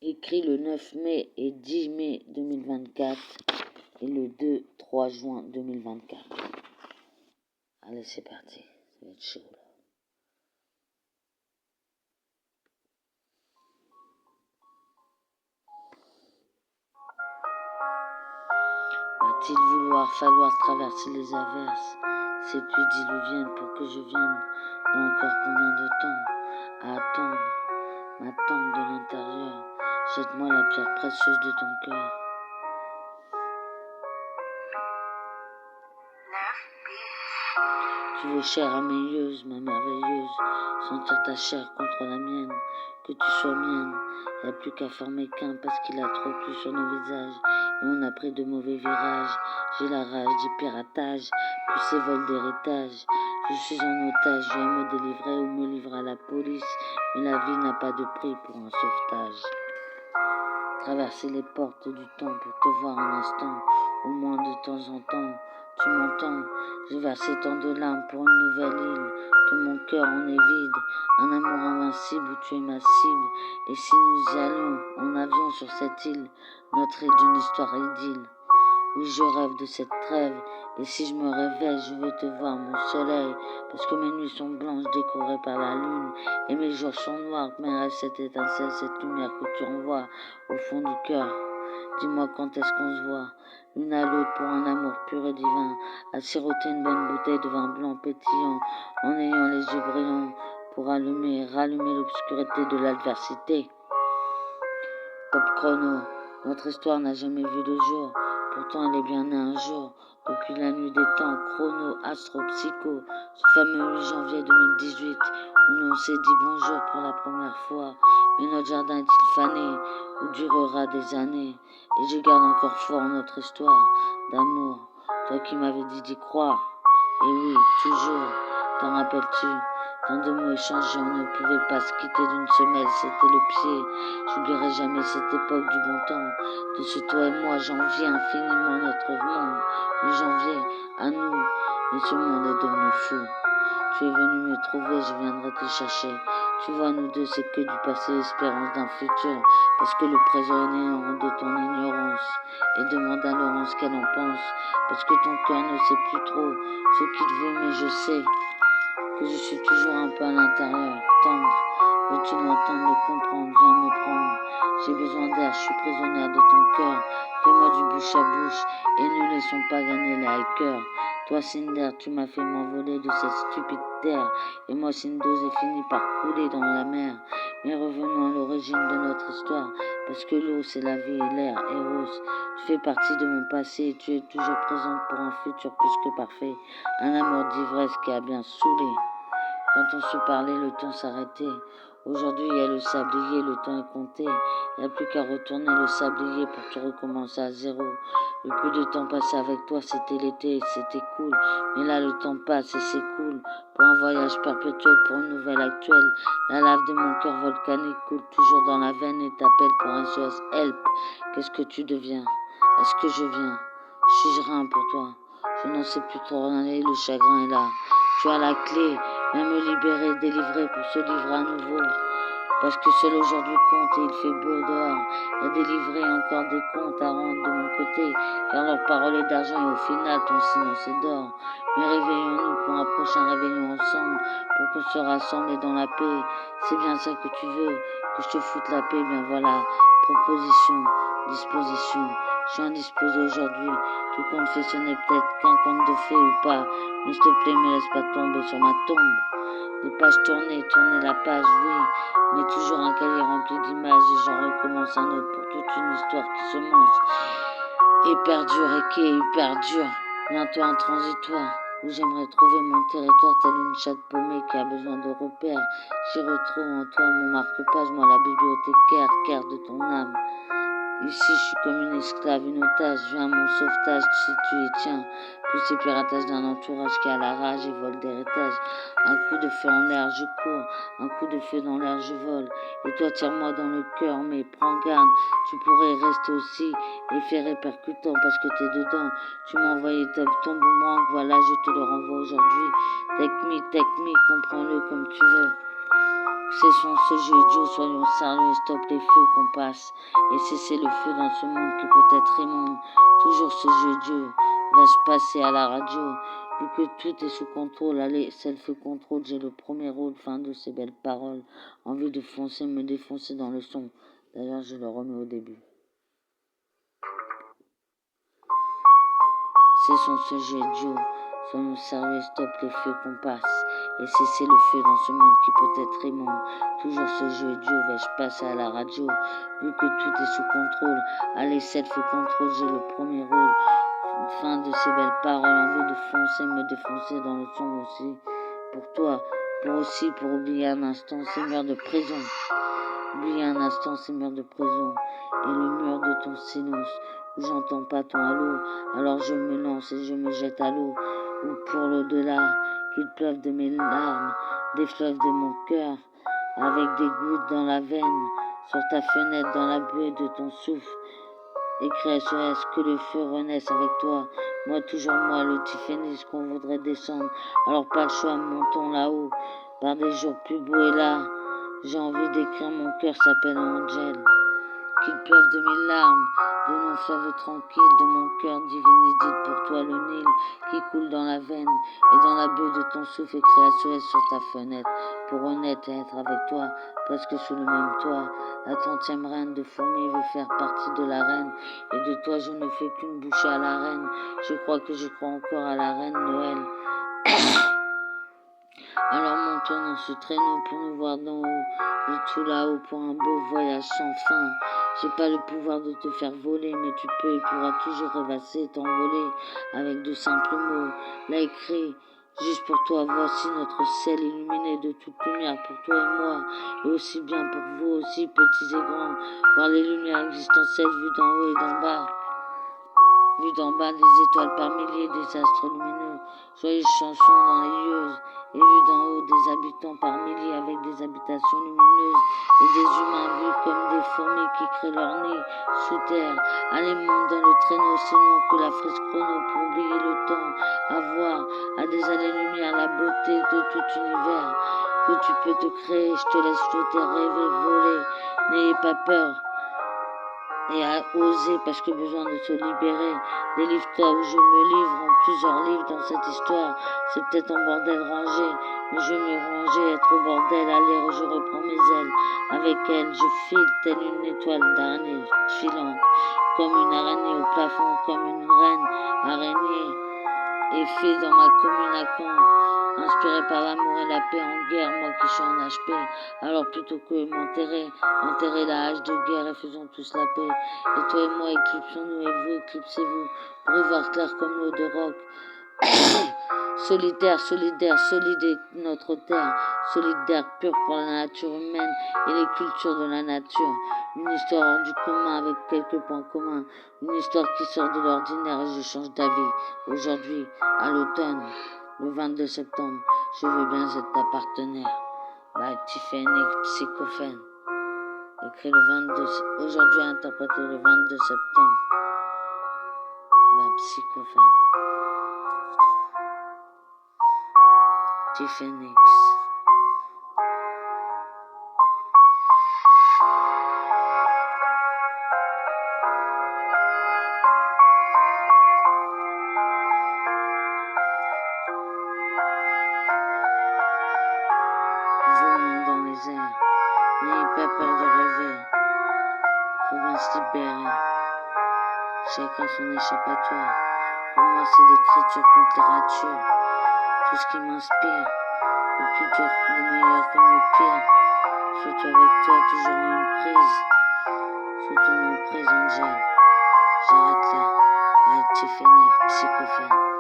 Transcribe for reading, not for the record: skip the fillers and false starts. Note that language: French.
Écrit le 9 mai et 10 mai 2024 et le 2-3 juin 2024. Allez, c'est parti. Ça va être chaud là. Va-t-il falloir traverser les averses, ces pluies diluviennes pour que je vienne dans encore combien de temps à attendre, m'attendre de l'intérieur. Jette-moi la pierre précieuse de ton cœur. Tu veux, chère améilleuse, ma merveilleuse, sentir ta chair contre la mienne, que tu sois mienne. Il n'y a plus qu'à former qu'un parce qu'il a trop plu sur nos visages et on a pris de mauvais virages. J'ai la rage du piratage, plus ces vols d'héritage. Je suis en otage, je viens me délivrer ou me livrer à la police, mais la vie n'a pas de prix pour un sauvetage. Traverser les portes du temps pour te voir un instant, au moins de temps en temps. Tu m'entends? J'ai versé tant de larmes pour une nouvelle île, que mon cœur en est vide. Un amour invincible où tu es ma cible. Et si nous y allions en avion sur cette île, notre île d'une histoire idylle. Oui, je rêve de cette trêve, et si je me réveille, je veux te voir, mon soleil, parce que mes nuits sont blanches décorées par la lune, et mes jours sont noirs, mes rêves, cette étincelle, cette lumière que tu envoies au fond du cœur. Dis-moi quand est-ce qu'on se voit, l'une à l'autre pour un amour pur et divin, à siroter une bonne bouteille de vin blanc pétillant, en ayant les yeux brillants, pour allumer et rallumer l'obscurité de l'adversité. Top chrono, notre histoire n'a jamais vu le jour, pourtant elle est bien née un jour, depuis la nuit des temps, chrono, astro, psycho, ce fameux 8 janvier 2018, où l'on s'est dit bonjour pour la première fois, mais notre jardin est-il fané, ou durera des années, et je garde encore fort notre histoire d'amour, toi qui m'avais dit d'y croire, et oui, toujours, t'en rappelles-tu? Tant de mots échangés, on ne pouvait pas se quitter d'une semelle, c'était le pied. J'oublierai jamais cette époque du bon temps. De ce toi et moi, j'envie infiniment notre monde. Le janvier, à nous, mais ce monde est devenu fou. Tu es venu me trouver, je viendrai te chercher. Tu vois, nous deux, c'est que du passé, espérance d'un futur. Parce que le présent est néant de ton ignorance. Et demande à Laurence qu'elle en pense. Parce que ton cœur ne sait plus trop ce qu'il veut, mais je sais que je suis toujours un peu à l'intérieur, tendre. Veux-tu m'entendre, me comprendre, viens me prendre. J'ai besoin d'air, je suis prisonnière de ton cœur. Fais-moi du bouche à bouche et ne laissons pas gagner les hackers. Toi, Cinder, tu m'as fait m'envoler de cette stupide terre. Et moi, Cindo, j'ai fini par couler dans la mer. Mais revenons à l'origine de notre histoire. Parce que l'eau, c'est la vie et l'air, Eros. Tu fais partie de mon passé et tu es toujours présente pour un futur plus que parfait. Un amour d'ivresse qui a bien saoulé. Quand on se parlait, le temps s'arrêtait. Aujourd'hui, il y a le sablier, le temps est compté. Il n'y a plus qu'à retourner le sablier pour tout recommencer à zéro. Le peu de temps passé avec toi, c'était l'été et c'était cool. Mais là, le temps passe et s'écoule. Pour un voyage perpétuel, pour une nouvelle actuelle. La lave de mon cœur volcanique coule toujours dans la veine et t'appelle pour un SOS help. Qu'est-ce que tu deviens? Est-ce que je viens? Suis-je rien pour toi? Je n'en sais plus trop en aller, le chagrin est là. Tu as la clé, viens me libérer, délivrer pour se livrer à nouveau. Parce que seul aujourd'hui compte et il fait beau dehors. Il y a des livrets et encore des comptes à rendre de mon côté. Car leur parole est d'argent et au final ton silence est d'or. Mais réveillons-nous pour un prochain réveillon ensemble. Pour qu'on se rassemble et dans la paix. C'est bien ça que tu veux, que je te foute la paix. Bien voilà, proposition, disposition. Je suis indisposé aujourd'hui. Tout confessionner peut-être qu'un conte de fées ou pas. Mais s'il te plaît, me laisse pas tomber sur ma tombe. Les pages tournées, tourner la page, oui, mais toujours un cahier rempli d'images et j'en recommence un autre pour toute une histoire qui se mange. Hyper dur et qui est hyper dur, bientôt un transitoire, où j'aimerais trouver mon territoire tel une chatte paumée qui a besoin de repères. J'y retrouve en toi mon marque-page, moi la bibliothécaire, cœur de ton âme. Ici, je suis comme une esclave, une otage. Viens à mon sauvetage si tu y tiens. Plus ces piratages d'un entourage qui a la rage et vole d'héritage. Un coup de feu en l'air, je cours. Un coup de feu dans l'air, je vole. Et toi, tire-moi dans le cœur, mais prends garde. Tu pourrais rester aussi effet répercutant parce que t'es dedans. Tu m'as envoyé ton boomerang, voilà, je te le renvoie aujourd'hui. Take me, comprends-le comme tu veux. Cessons ce jeu idiot, soyons sérieux, stop les feux qu'on passe et cessez le feu dans ce monde qui peut être immonde. Toujours ce jeu idiot, vais-je passer à la radio? Vu que tout est sous contrôle, allez, self-control, j'ai le premier rôle, fin de ces belles paroles. Envie de foncer, me défoncer dans le son. D'ailleurs, je le remets au début. Cessons ce jeu idiot, soyons sérieux, stop les feux qu'on passe et cessez le feu dans ce monde qui peut être immonde. Toujours ce jeu idiot, vais-je passer à la radio? Vu que tout est sous contrôle, allez, self-control, j'ai le premier rôle. Fin de ces belles paroles, envie de foncer, me défoncer dans le son aussi. Pour toi, pour oublier un instant ces murs de prison. Oublier un instant ces murs de prison et le mur de ton silence où j'entends pas ton halo. Alors je me lance et je me jette à l'eau ou pour l'au-delà, qu'il pleuve de mes larmes, des fleuves de mon cœur, avec des gouttes dans la veine, sur ta fenêtre dans la buée de ton souffle. Écris SOS, que le feu renaisse avec toi. Moi, toujours moi, le petit phénix qu'on voudrait descendre. Alors pas le choix, montons là-haut, par des jours plus beaux et là. J'ai envie d'écrire, mon cœur s'appelle Angel. Qu'il pleuve de mes larmes, de nos fleuves tranquilles, de mon cœur divinité pour toi le Nil qui coule dans la veine et dans la buée de ton souffle. Écris SOS sur ta fenêtre pour renaître et être avec toi, presque sous le même toit. La 30e reine de fourmis veut faire partie de la reine et de toi je ne fais qu'une bouchée à la reine. Je crois que je crois encore à la reine Noël. Alors montons dans ce traîneau pour nous voir d'en haut, de tout là-haut pour un beau voyage sans fin. J'ai pas le pouvoir de te faire voler, mais tu peux et pourras toujours rêvasser, t'envoler avec de simples mots. Là écrit, juste pour toi, voici notre ciel illuminé de toute lumière pour toi et moi, et aussi bien pour vous aussi, petits et grands, voir les lumières existentielles vues d'en haut et d'en bas. Vu d'en bas des étoiles par milliers, des astres lumineux, joyeuses chansons dans les lieux, et vu d'en haut des habitants par milliers avec des habitations lumineuses, et des humains vus comme des fourmis qui créent leur nid sous terre. Allez, monte dans le traîneau, sinon que la frise chrono pour oublier le temps, à voir à des années-lumière la beauté de tout univers que tu peux te créer. Je te laisse flotter, rêver, voler, n'ayez pas peur. Et à oser parce que besoin de se libérer. Délivre-toi où je me livre en plusieurs livres dans cette histoire. C'est peut-être en bordel rangé, mais je me ranger, être au bordel, aller, je reprends mes ailes. Avec elle, je file telle une étoile d'araignée filante, comme une araignée au plafond, comme une reine araignée. Et file dans ma commune à Caen, inspiré par l'amour et la paix en guerre, moi qui suis en HP. Alors plutôt que enterrer la hache de guerre et faisons tous la paix. Et toi et moi, éclipsons-nous et vous, éclipsez-vous, pour y voir clair comme l'eau de roc. Solidaire, solide est notre terre, solidaire, pure pour la nature humaine et les cultures de la nature. Une histoire hors du commun avec quelques points communs, une histoire qui sort de l'ordinaire et je change d'avis. Aujourd'hui, à l'automne, le 22 septembre, je veux bien être ta partenaire. Tiffany, psychophène. Écrit le 22, aujourd'hui interprété le 22 septembre. Psychophène. Phoenix. Volons dans les airs, n'ayez pas peur de rêver, faut bien se libérer, chacun son échappatoire. Pour moi c'est l'écriture contre littérature, tout ce qui m'inspire, le plus dur, le meilleur comme le pire. Surtout avec toi, toujours en une prise, sous ton emprise, Angel. J'arrête là, avec Tiffany, psychophène.